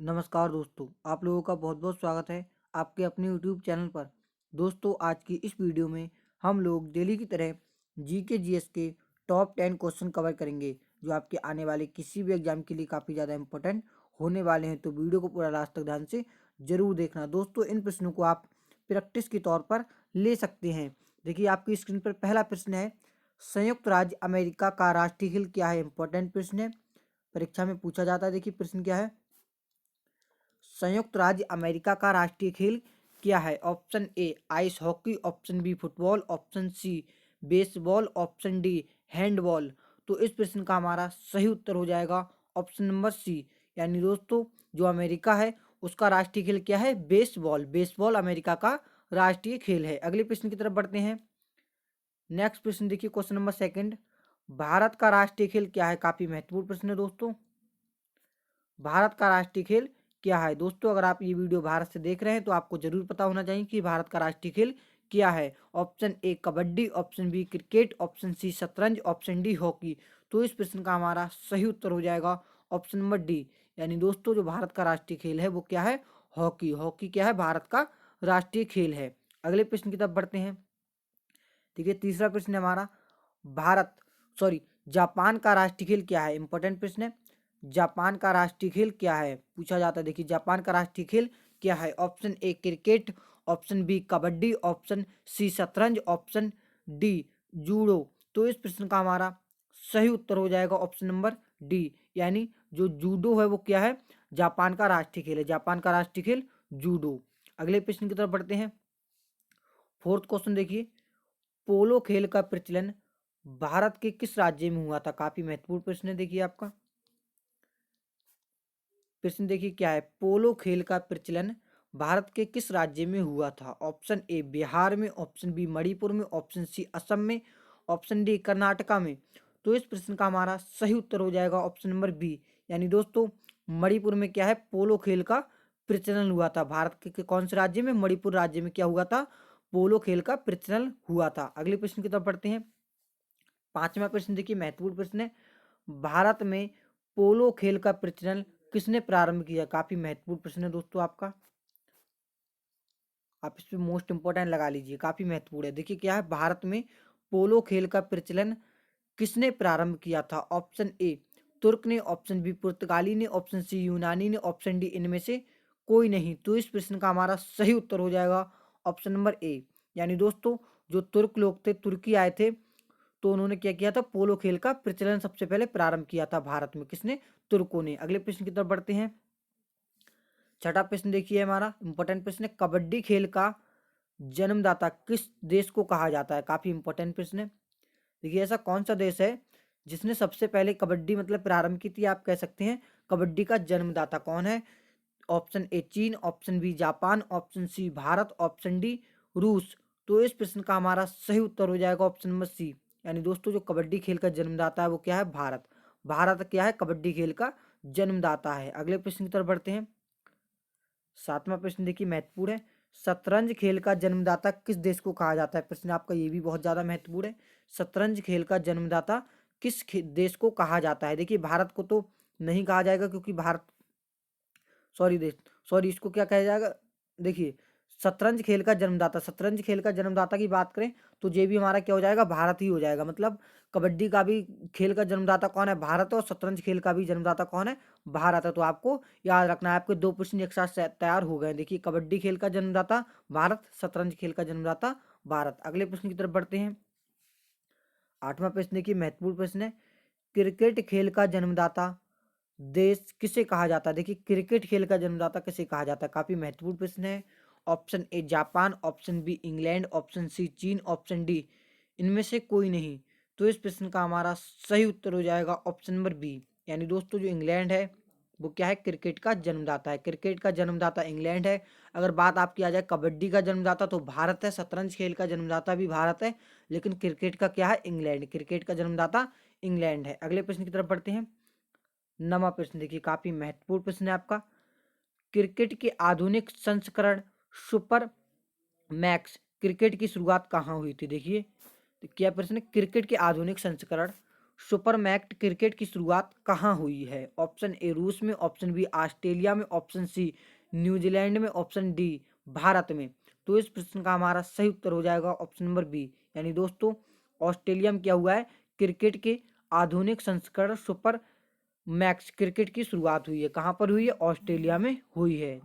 नमस्कार दोस्तों, आप लोगों का बहुत बहुत स्वागत है आपके अपने यूट्यूब चैनल पर। दोस्तों, आज की इस वीडियो में हम लोग डेली की तरह जीके जीएस के टॉप 10 क्वेश्चन कवर करेंगे, जो आपके आने वाले किसी भी एग्जाम के लिए काफ़ी ज़्यादा इंपॉर्टेंट होने वाले हैं। तो वीडियो को पूरा लास्ट तक ध्यान से जरूर देखना। दोस्तों, इन प्रश्नों को आप प्रैक्टिस के तौर पर ले सकते हैं। देखिए, आपकी स्क्रीन पर पहला प्रश्न है, संयुक्त राज्य अमेरिका का राष्ट्रीय खेल क्या है? इंपॉर्टेंट प्रश्न है, परीक्षा में पूछा जाता है। देखिए प्रश्न क्या है, संयुक्त राज्य अमेरिका का राष्ट्रीय खेल क्या है? Option A ice hockey, option B football, option C baseball, option D handball. तो इस प्रश्न का हमारा सही उत्तर हो जाएगा ऑप्शन नंबर सी। यानी दोस्तों, जो अमेरिका है उसका राष्ट्रीय खेल क्या है? बेसबॉल। बेसबॉल अमेरिका का राष्ट्रीय खेल है। अगले प्रश्न की तरफ बढ़ते हैं। नेक्स्ट प्रश्न देखिए, क्वेश्चन नंबर सेकंड, भारत का राष्ट्रीय खेल क्या है? काफी महत्वपूर्ण प्रश्न है दोस्तों। भारत का राष्ट्रीय खेल क्या है? दोस्तों, अगर आप ये वीडियो भारत से देख रहे हैं तो आपको जरूर पता होना चाहिए कि भारत का राष्ट्रीय खेल क्या है। Option A kabaddi, option B cricket, option C शतरंज, ऑप्शन डी हॉकी। तो इस प्रश्न का हमारा सही उत्तर हो जाएगा ऑप्शन नंबर डी। यानी दोस्तों, जो भारत का राष्ट्रीय खेल है वो क्या है? हॉकी। हॉकी क्या है? भारत का राष्ट्रीय खेल है। अगले प्रश्न की तरफ बढ़ते हैं। देखिए, तीसरा प्रश्न है हमारा, भारत सॉरी जापान का राष्ट्रीय खेल क्या है? इंपॉर्टेंट प्रश्न है। जापान का राष्ट्रीय खेल क्या है पूछा जाता है। देखिए, जापान का राष्ट्रीय खेल क्या है? Option A cricket, option B kabaddi, option C शतरंज, ऑप्शन डी जूडो। तो इस प्रश्न का हमारा सही उत्तर हो जाएगा ऑप्शन नंबर डी। यानी जो जूडो है वो क्या है? जापान का राष्ट्रीय खेल है। जापान का राष्ट्रीय खेल जूडो। अगले प्रश्न की तरफ बढ़ते हैं। फोर्थ क्वेश्चन देखिए, पोलो खेल का प्रचलन भारत के किस राज्य में हुआ था? काफी महत्वपूर्ण प्रश्न है। देखिए, आपका प्रश्न देखिए क्या है, पोलो खेल का प्रचलन भारत के किस राज्य में हुआ था? ऑप्शन ए बिहार में, ऑप्शन बी मणिपुर में, ऑप्शन सी असम में, ऑप्शन डी कर्नाटका में। तो इस प्रश्न का हमारा सही उत्तर हो जाएगा ऑप्शन नंबर बी। यानी दोस्तों, मणिपुर में क्या है? पोलो खेल का प्रचलन हुआ था। भारत के कौन से राज्य में? मणिपुर राज्य में क्या हुआ था? पोलो खेल का प्रचलन हुआ था। अगले प्रश्न की तरफ बढ़ते हैं। पांचवा प्रश्न देखिए, महत्वपूर्ण प्रश्न है, भारत में पोलो खेल का प्रचलन किसने प्रारंभ किया? काफी महत्वपूर्ण प्रश्न है दोस्तों आपका, आप इस पे मोस्ट इंपोर्टेंट लगा लीजिए, काफी महत्वपूर्ण है। देखिए क्या है, भारत में पोलो खेल का प्रचलन किसने प्रारंभ किया था? ऑप्शन ए तुर्क ने, ऑप्शन बी पुर्तगाली ने, ऑप्शन सी यूनानी ने, ऑप्शन डी इनमें से कोई नहीं। तो इस प्रश्न का हमारा सही उत्तर हो जाएगा ऑप्शन नंबर ए। यानी दोस्तों, जो तुर्क लोग थे, तुर्की आए थे, तो उन्होंने क्या किया था? पोलो खेल का प्रचलन सबसे पहले प्रारंभ किया था भारत में। किसने? तुर्कों ने। अगले प्रश्न की तरफ बढ़ते हैं। छठा प्रश्न देखिए, हमारा इंपॉर्टेंट प्रश्न है, कबड्डी खेल का जन्मदाता किस देश को कहा जाता है? काफी इंपॉर्टेंट प्रश्न है। देखिए, ऐसा कौन सा देश है जिसने सबसे पहले कबड्डी मतलब प्रारंभ की थी? आप कह सकते हैं कबड्डी का जन्मदाता कौन है? ऑप्शन ए चीन, ऑप्शन बी जापान, option C Bharat, option D रूस। तो इस प्रश्न का हमारा सही उत्तर हो जाएगा ऑप्शन नंबर सी। यानी दोस्तों, जो कबड्डी खेल का जन्मदाता है वो क्या है? भारत। भारत क्या है? कबड्डी खेल का जन्मदाता है। अगले प्रश्न की तरफ बढ़ते हैं। सातवां प्रश्न देखिए, महत्वपूर्ण है, शतरंज खेल का जन्मदाता किस देश को कहा जाता है? प्रश्न आपका ये भी बहुत ज्यादा महत्वपूर्ण है। शतरंज खेल का जन्मदाता किस देश को कहा जाता है? देखिए, भारत को तो नहीं कहा जाएगा, क्योंकि भारत सॉरी देश सॉरी इसको क्या कहा जाएगा? देखिए, शतरंज खेल का जन्मदाता, शतरंज खेल का जन्मदाता की बात करें तो ये भी हमारा क्या हो जाएगा? भारत ही हो जाएगा। मतलब कबड्डी का भी खेल का जन्मदाता कौन है? भारत है। और शतरंज खेल का भी जन्मदाता कौन है? भारत है। तो आपको याद रखना है, आपके दो प्रश्न एक साथ तैयार हो गए। देखिए, कबड्डी खेल का जन्मदाता भारत, शतरंज खेल का जन्मदाता भारत। अगले प्रश्न की तरफ बढ़ते हैं। आठवां प्रश्न देखिए, महत्वपूर्ण प्रश्न है, क्रिकेट खेल का जन्मदाता देश किसे कहा जाता है? देखिए, क्रिकेट खेल का जन्मदाता किसे कहा जाता है? काफी महत्वपूर्ण प्रश्न है। Option A Japan, option B England, option C चीन, ऑप्शन डी इनमें से कोई नहीं। तो इस प्रश्न का हमारा सही उत्तर हो जाएगा ऑप्शन नंबर बी। यानी दोस्तों, जो इंग्लैंड है वो क्या है? क्रिकेट का जन्मदाता है। क्रिकेट का जन्मदाता इंग्लैंड है। अगर बात आपकी आ जाए कबड्डी का जन्मदाता, तो भारत है। शतरंज खेल का जन्मदाता भी भारत है, लेकिन क्रिकेट का क्या है? इंग्लैंड। क्रिकेट का जन्मदाता इंग्लैंड है। अगले प्रश्न की तरफ बढ़ते हैं। नवा प्रश्न देखिए, काफी महत्वपूर्ण प्रश्न है आपका, क्रिकेट के आधुनिक संस्करण सुपर मैक्स क्रिकेट की शुरुआत कहाँ हुई थी? देखिए, तो क्या प्रश्न है, क्रिकेट के आधुनिक संस्करण सुपरमैक्ट क्रिकेट की शुरुआत कहाँ हुई है? ऑप्शन ए रूस में, ऑप्शन बी ऑस्ट्रेलिया में, ऑप्शन सी न्यूजीलैंड में, ऑप्शन डी भारत में। तो इस प्रश्न का हमारा सही उत्तर हो जाएगा ऑप्शन नंबर बी। यानी दोस्तों ऑस्ट्रेलिया में क्या हुआ है, क्रिकेट के आधुनिक संस्करण सुपर मैक्स क्रिकेट की शुरुआत हुई है। कहाँ पर हुई है? ऑस्ट्रेलिया में हुई है।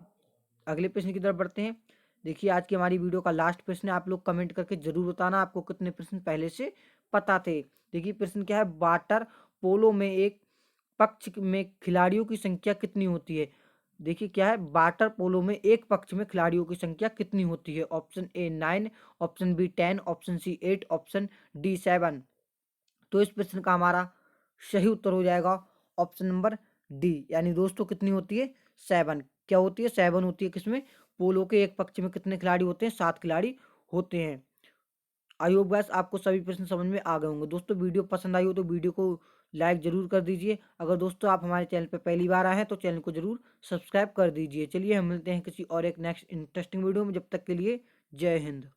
अगले प्रश्न की तरफ बढ़ते हैं। देखिए आज की हमारी वीडियो का लास्ट प्रश्न है, आप लोग कमेंट करके जरूर बताना आपको कितने प्रश्न पहले से पता थे। देखिए प्रश्न क्या है, वाटर पोलो में एक पक्ष में खिलाड़ियों की संख्या कितनी होती है? देखिए क्या है, वाटर पोलो में एक पक्ष में खिलाड़ियों की संख्या कितनी होती है? Option A 9, option B 10, option C 8, option D 7। तो इस प्रश्न का हमारा सही उत्तर हो जाएगा ऑप्शन नंबर डी। यानी दोस्तों कितनी होती है? 7। क्या होती है? 7 होती है। किसमें? पोलो के एक पक्ष में कितने खिलाड़ी होते हैं? 7 खिलाड़ी होते हैं। आई होप गाइस आपको सभी प्रश्न समझ में आ गए होंगे। दोस्तों वीडियो पसंद आई हो तो वीडियो को लाइक जरूर कर दीजिए। अगर दोस्तों आप हमारे चैनल पर पहली बार आए हैं तो चैनल को जरूर सब्सक्राइब कर दीजिए। चलिए हम मिलते हैं किसी और एक नेक्स्ट इंटरेस्टिंग वीडियो में, जब तक के लिए जय हिंद।